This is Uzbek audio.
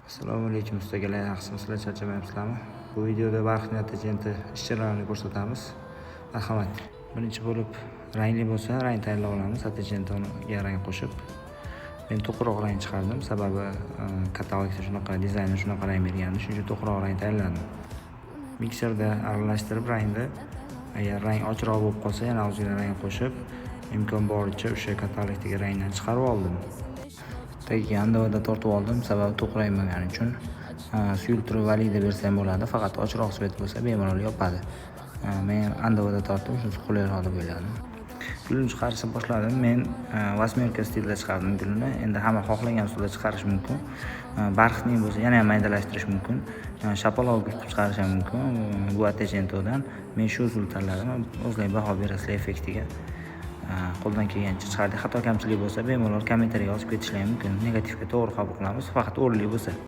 Assalomu alaykum ustagalar, yaxshimisizlar, sizlar charchamayapsizlarmi? Bu videoda barxni natijasi ishchilarni ko'rsatamiz. Marhamat. Birinchi bo'lib rangli bo'lsa, rang tayyorlab olamiz. Natijasiga rang qo'shib. Men to'qroq rang chiqardim, sababi katalogda shunaqa dizaynni shunaqa rang bergandi, shuning uchun to'qroq rang tayyorladim. Mikserda aralashtirib rangni, agar rang ochroq bo'lib qolsa, yana ozgina rang qo'shib, imkon boricha o'sha katalogdagi rangdan chiqarib oldim. Tagiga andavada tortib oldim, sababi to'q rang bo'lgani uchun. Suyultirib valida bersam bo'ladi, faqat ochroq svet bo'lsa bemalol yopadi. Men andavada tortdim, shunisi qulayroq deb o'yladim. Gulni chiqarishni boshladim. Men 8 stilda chiqardim gulni. Endi hamma xohlagan usulda chiqarish mumkin. Barxning bo'lsa yana ham maydalashtirish mumkin. Shapaloq qilib chiqarish ham mumkin. Bu Atagento'dan men shu usulni tanladim. O'zinglar baho berasizlar effektiga. Qo'ldan kelgancha chiqardik. Xato kamchilik bo'lsa bemalol kommentariyaga yozib ketishlar mumkin. Negativga to'g'ri qabul qilamiz, faqat o'rinli bo'lsa.